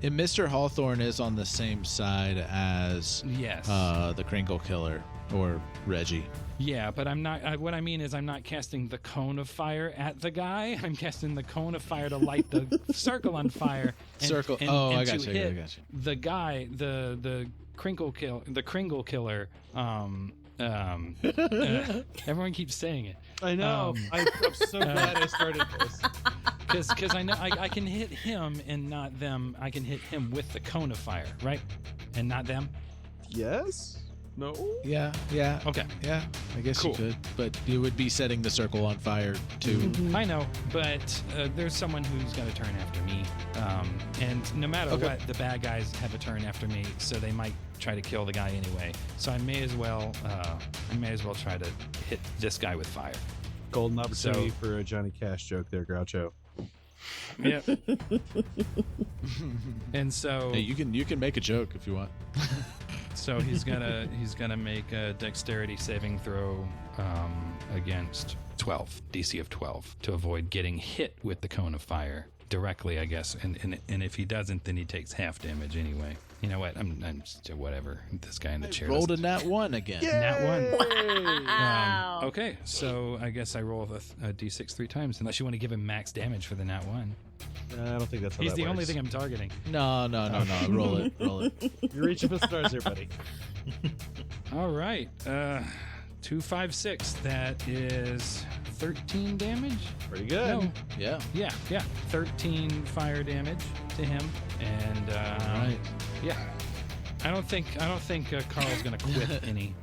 And Mr. Hawthorne is on the same side as yes. the Kringle Killer or Reggie. Yeah, but I'm not. What I mean is, I'm not casting the cone of fire at the guy. I'm casting the cone of fire to light the circle on fire. And, Circle. And, oh, and I got to you. hit I got you. the guy, the Kringle Killer. Everyone keeps saying it. I know. I'm so glad I started this. Because I know I can hit him and not them. I can hit him with the cone of fire, right? And not them. Yes? No? Yeah. Yeah. Okay. Yeah. I guess Cool. you could, but you would be setting the circle on fire too. I know, but there's someone who's got a turn after me, and no matter Okay. what, the bad guys have a turn after me, so they might try to kill the guy anyway. So I may as well try to hit this guy with fire. Golden opportunity for a Johnny Cash joke there, Groucho. Yep. And so, Hey, you can make a joke if you want. so he's gonna make a dexterity saving throw against 12, DC of 12, to avoid getting hit with the cone of fire directly, I guess. And if he doesn't, then he takes half damage anyway. You know what? I'm just, whatever. This guy in the chair Rolled a doesn't- nat 1 again. Nat 1. Wow. Okay, so I guess I roll a d6 3 times, unless you want to give him max damage for the nat 1. I don't think that's how He's that the works. only thing I'm targeting. No. Roll it. Roll it. You're reaching for the stars here, buddy. All right, 2, 5, 6. That is 13 damage. Pretty good. No, Yeah. yeah, 13 fire damage to him, and All right. yeah. I don't think Karl's gonna quit any.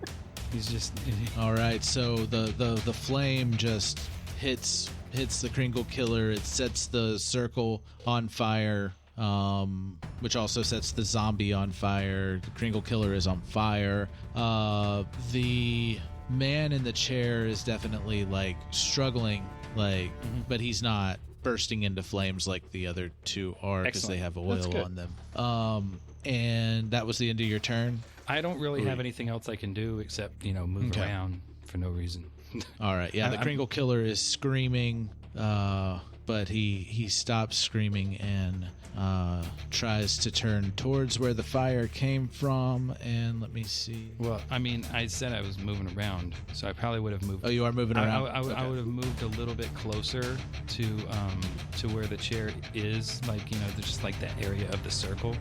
He's just All right. So the flame just hits the Kringle Killer. It sets the circle on fire, which also sets the zombie on fire. The Kringle Killer is on fire. The man in the chair is definitely like struggling, like, but he's not bursting into flames like the other two are because they Excellent. have That's oil good. on them. And that was the end of your turn. I don't really have anything else I can do except move Okay. around for no reason. All right. Yeah, the I'm- Kringle Killer is screaming, but he stops screaming and tries to turn towards where the fire came from. And let me see. Well, I mean, I said I was moving around, so I probably would have moved. Oh, you are moving around. I Okay. would have moved a little bit closer to where the chair is, like just like that area of the circle,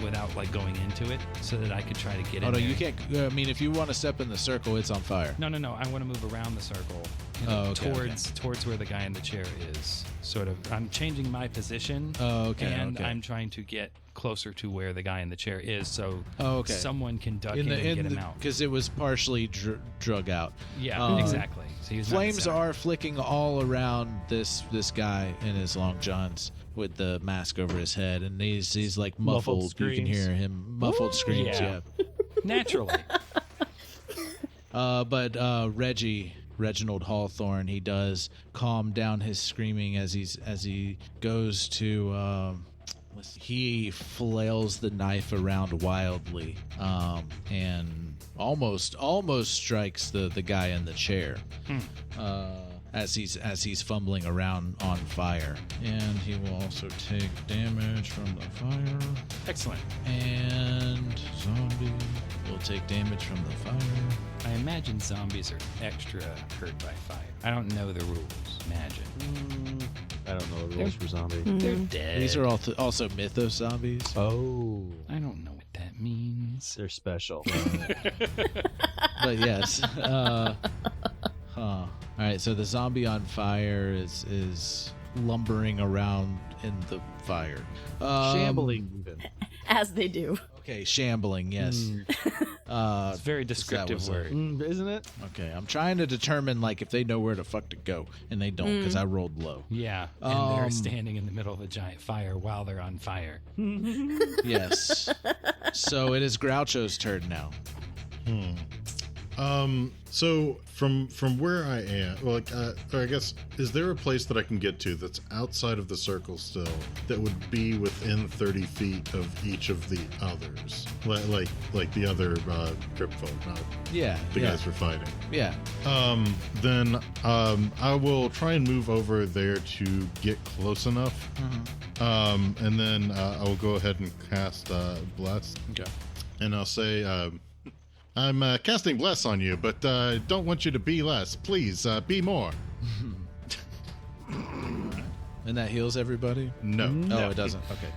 without like going into it, so that I could try to get in. Oh no, there. you can't. I mean, if you want to step in the circle, it's on fire. No. I want to move around the circle, Okay, towards where the guy in the chair is. Sort of. I'm changing my position. Oh, okay. And okay. I'm trying to get closer to where the guy in the chair is, so Okay. someone can duck in and get him out. because it was partially drug out. Yeah, exactly. So he's not Flames center. are flicking all around this guy in his long johns with the mask over his head, and he's like Muffled muffled. You can screams. hear him muffled screams. Yeah. Yeah. naturally. But Reginald Hawthorne, he does calm down his screaming as he goes to. He flails the knife around wildly, and almost strikes the guy in the chair. as he's fumbling around on fire. And he will also take damage from the fire. Excellent. And zombie will take damage from the fire. I imagine zombies are extra hurt by fire. I don't know the rules. Imagine. I don't know the rules for zombie. They're dead. These are also mythos zombies. Oh, I don't know what that means. they're special. But yes. All right, so the zombie on fire is lumbering around in the fire. Shambling even. As they do. Okay, shambling, yes. It's a very descriptive was word. Isn't it? Okay, I'm trying to determine like if they know where the fuck to go, and they don't because I rolled low. Yeah, and they're standing in the middle of a giant fire while they're on fire. Yes. So it is Groucho's turn now. So from where I am, or I guess, is there a place that I can get to that's outside of the circle still that would be within 30 feet of each of the others, like the other crypt folk, not Yeah. the guys we're fighting? Yeah. Then I will try and move over there to get close enough, and then I will go ahead and cast Bless, Okay. and I'll say. I'm casting Bless on you, but don't want you to be less. Please, be more. And that heals everybody? No. Oh, it doesn't. Okay.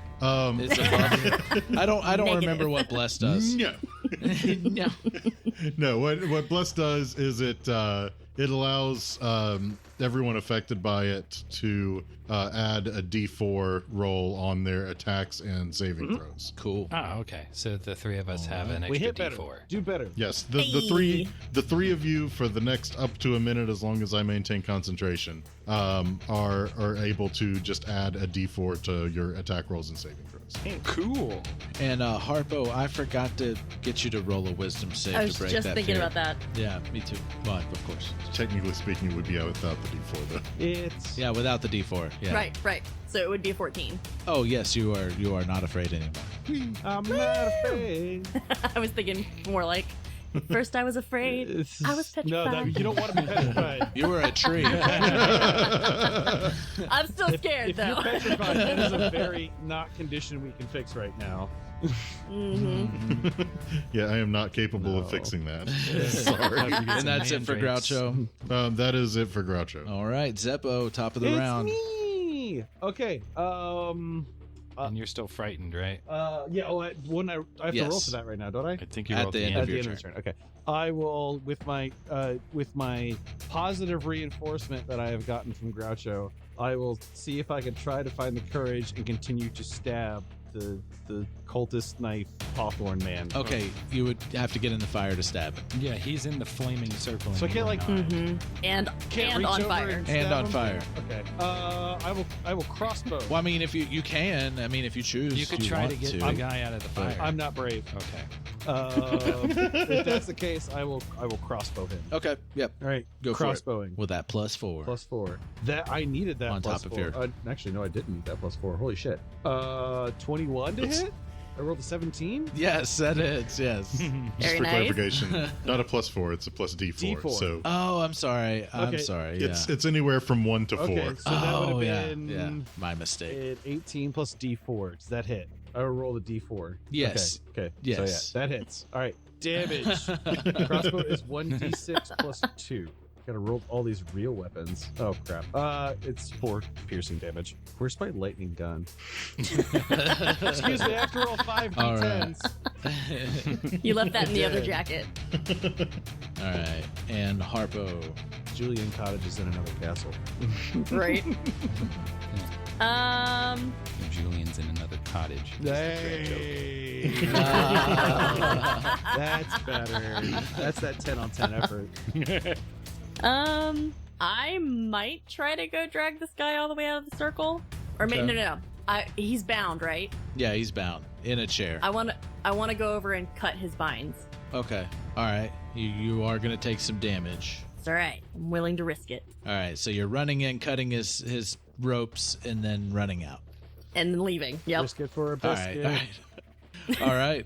It's above. I don't Negative. remember what Bless does. No. No. No, what Bless does is it allows everyone affected by it to add a D4 roll on their attacks and saving throws. Cool. Oh, okay. So the three of us have an We extra hit better. D4. Do better. Yes, the three of you for the next up to a minute, as long as I maintain concentration, are able to just add a D4 to your attack rolls and saving throws. Cool. And Harpo, I forgot to get you to roll a wisdom save I to was break just that thinking fear. about that. Yeah, me too. Well, of course. Technically speaking, it would be without the D4 though. It's Yeah, without the D4. Yeah. Right. So it would be a 14. Oh yes, you are not afraid anymore. I'm not afraid. I was thinking more like, first I was afraid. I was No, petrified. you don't want to be petrified. You were a tree. I'm still scared If though. you're petrified, that is a very not condition we can fix right now. Yeah, I am not capable of No. fixing that. Sorry. And that's it for Groucho. That is it for Groucho. All right, Zeppo, top of the It's round. me. Okay. And you're still frightened, right? Yeah. Oh, I have to roll Yes. for that right now, don't I? I think you At rolled the the end end At of the your end turn. of his turn. Okay. I will with my positive reinforcement that I have gotten from Groucho. I will see if I can try to find the courage and continue to stab the cultist knife Hawthorne man. Okay, you would have to get in the fire to stab him. Yeah, he's in the flaming circle. So I can't, like- And Can't and reach on over fire. And stab on him? fire. Okay. I will crossbow. Well, I mean, if you can, I mean, if you choose, You could try to want get the guy out of the fire. I'm not brave. Okay. If that's the case, I will crossbow him. Okay, yep. All right. Go for it. crossbowing. With that +4. +4. That I needed that On plus top of 4. your- Actually, no, I didn't need that +4. Holy shit. 21 to hit. I rolled a 17. Yes, that is. Yes. Just Very for nice. clarification, not a +4, it's a plus D4. D4. So Oh, I'm sorry. I'm Okay. sorry. Yeah. it's anywhere from 1 to 4. Okay, so that would have yeah, been yeah. My mistake. 18 plus D4. Does that hit? I rolled a D4. Yes. Okay. Yes. So yeah, that hits. All right. Damage. Crossbow is 1d6 plus 2. Gotta roll all these real weapons. Oh crap. It's 4 piercing damage. Where's my lightning gun? Excuse me, I have to roll 5 All d10s. You left that in the other jacket. All right. And Harpo. Julian Cottage is in another castle. Right. Julian's in another cottage. Hey. That's better. That's that 10 on 10 effort. I might try to go drag this guy all the way out of the circle. Or Okay. no. He's bound, right? Yeah, he's bound in a chair. I want to go over and cut his binds. Okay. All right. You are going to take some damage. It's all right. I'm willing to risk it. All right. So you're running in, cutting his ropes, and then running out. And then leaving. Yep. Biscuit for a All biscuit. right. All right.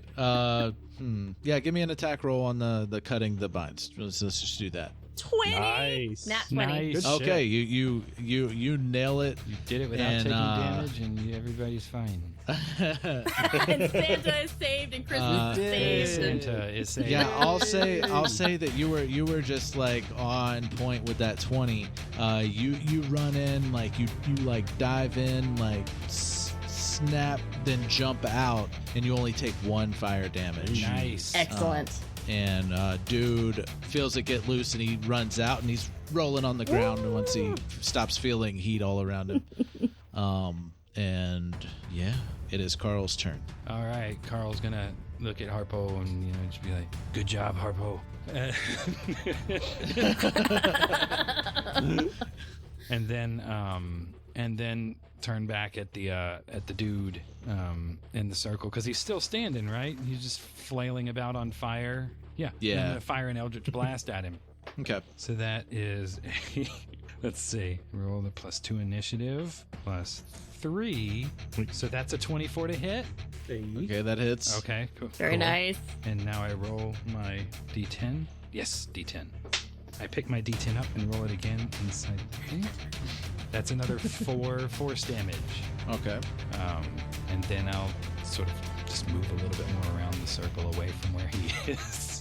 Yeah, give me an attack roll on the cutting the binds. Let's just do that. 20. Nice. Nat 20. Nice. Good Okay, you nail it. You did it without And, taking damage, and everybody's fine. And Santa is saved, and Christmas is saved. and- Santa is saying, Yeah, I'll say that you were just like on point with that 20. You run in, like you like dive in, like snap, then jump out, and you only take 1 fire damage. nice. Excellent. And dude feels it get loose, and he runs out, and he's rolling on the ground once he stops feeling heat all around him. And yeah, it is Karl's turn. All right, Karl's gonna look at Harpo and just be like, "Good job, Harpo," and then turn back at the dude in the circle because he's still standing, right? He's just flailing about on fire. Yeah. Yeah. I'm gonna fire an Eldritch Blast at him. Okay. So that is, let's see, roll the +2 initiative, +3. So that's a 24 to hit. Okay, that hits. Okay, cool. Very cool. nice. And now I roll my D10. Yes, D10. I pick my D10 up and roll it again inside. That's another 4 force damage. Okay. And then I'll sort of just move a little bit more around the circle away from where he is.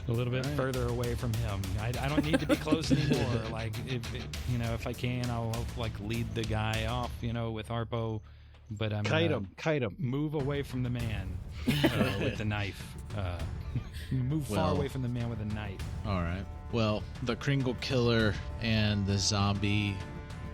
A little bit further away from him. I don't need to be close anymore. Like, if I can, I'll like lead the guy off, with Harpo. But I'm Kite gonna him. move away from the man with the knife. Move far away from the man with a knife. All right. Well, the Kringle Killer and the zombie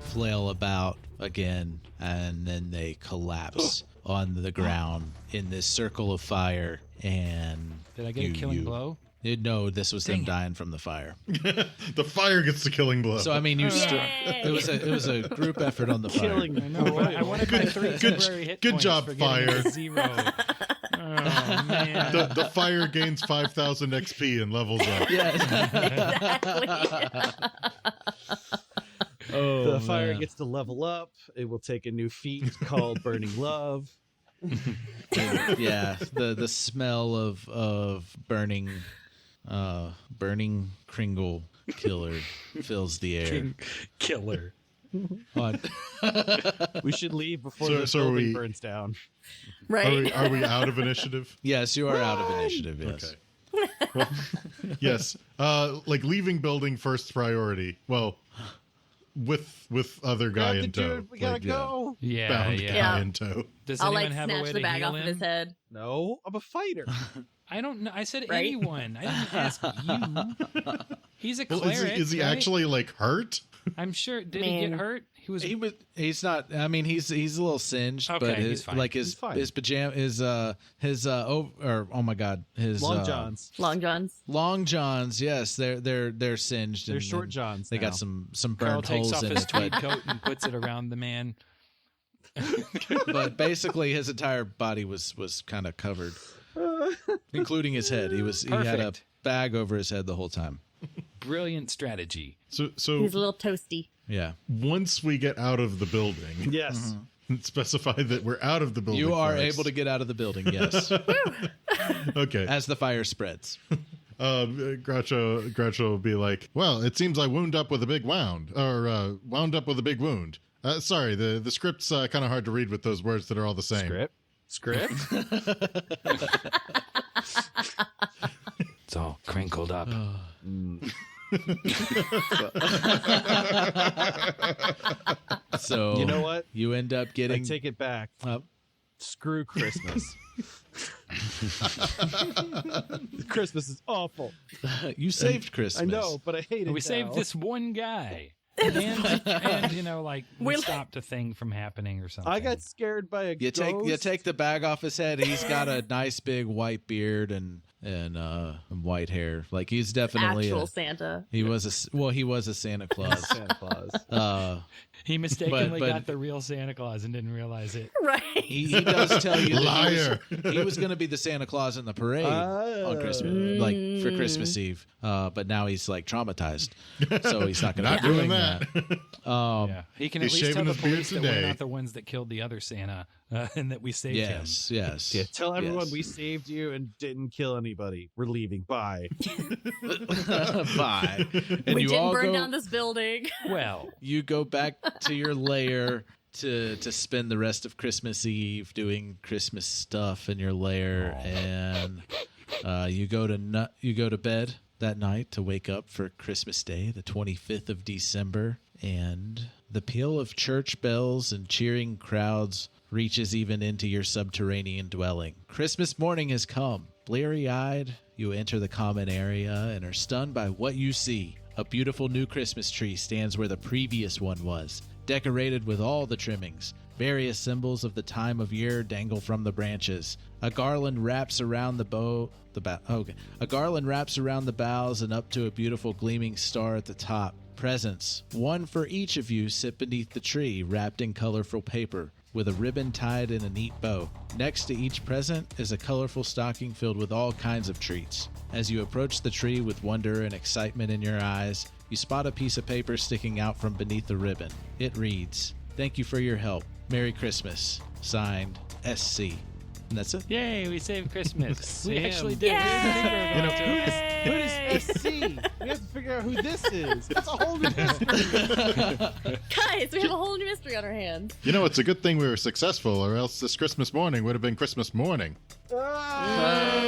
flail about again, and then they collapse on the ground in this circle of fire. And Did I get a killing blow? No, this was them dying from the fire. The fire gets the killing blow. So I mean, Yay! it was a group effort on the fire. Killing I know, but I wanted my 3 temporary hit good points job, for getting fire. a 0. Oh, man. the fire gains 5,000 XP and levels up. Oh, The fire man. gets to level up. It will take a new feat called Burning Love. Yeah, the smell of burning Kringle Killer fills the air. King killer. On- We should leave before So- the so are building we- burns down. Right? Are we out of initiative? yes, you are out of initiative. Yes. Okay. Yes. Like leaving building first priority. Well, with other guy Grab the in tow. dude. We gotta Like, go. Yeah, bound yeah. guy Yeah. in tow. Does I'll anyone like have a way snatch to the bag heal off of him? his head. No, I'm a fighter. I don't know. I said Right? anyone. I didn't ask you. He's a Well, cleric. is he right? actually like hurt? I'm sure. Did he Man. get hurt? He was. He's not. I mean, he's a little singed, Okay, but he's his fine. like He's his fine. his pajama oh my god, his Long Johns. Long Johns. long johns. Yes, they're singed. They're and- short and Johns. They now. got some Karl burned takes holes off in his it, tweed but, coat and puts it around the man. but basically his entire body was kind of covered, including his head. He had a Perfect. bag over his head the whole time. Brilliant strategy. So He's a little toasty. Yeah, once we get out of the building, Yes. specify that we're out of the building. you are first. able to get out of the building. Yes, Okay. as the fire spreads. Groucho will be like, well, it seems I wound up with a big wound with a big wound. Sorry, the script's kind of hard to read with those words that are all the same. Script. It's all crinkled up. So You know what? You end up I getting take it back. Screw Christmas. Christmas is awful. you saved Christmas. I know, but I hate it. We saved now. this one guy. And like we We're- stopped a thing from happening or something. I got scared by a You ghost. take the bag off his head. He's got a nice big white beard and white hair. Like he's definitely Actual Santa. he was a Santa Claus. Santa Claus. He mistakenly but- got the real Santa Claus and didn't realize it. Right. he does tell you that Liar. he was going to be the Santa Claus in the parade on Christmas, like for Christmas Eve. But now he's like traumatized, so he's not going to Not be doing doing that. Yeah, he can at He's least tell shaving the his beard police that we're today. not the ones that killed the other Santa. and that we saved him. Yes. Yeah, tell everyone yes. we saved you and didn't kill anybody. We're leaving. Bye. Bye. And we you didn't all burn go, down this building. Well, you go back to your lair to spend the rest of Christmas Eve doing Christmas stuff in your lair, and you go to bed that night to wake up for Christmas Day, the 25th of December, and the peal of church bells and cheering crowds reaches even into your subterranean dwelling. Christmas morning has come. Bleary-eyed, you enter the common area and are stunned by what you see. A beautiful new Christmas tree stands where the previous one was, decorated with all the trimmings. Various symbols of the time of year dangle from the branches. A garland wraps around A garland wraps around the boughs and up to a beautiful gleaming star at the top. Presents, one for each of you, sit beneath the tree, wrapped in colorful paper, with a ribbon tied in a neat bow. Next to each present is a colorful stocking filled with all kinds of treats. As you approach the tree with wonder and excitement in your eyes, you spot a piece of paper sticking out from beneath the ribbon. It reads, "Thank you for your help. Merry Christmas." Signed, SC. And that's it. yay, we saved Christmas. We Sam. actually did. Yay! Who does SC? We have to figure out who this is. That's a whole new mystery. Guys, we have a whole new mystery on our hands. You know, it's a good thing we were successful, or else this Christmas morning would have been Christmas morning. Ah!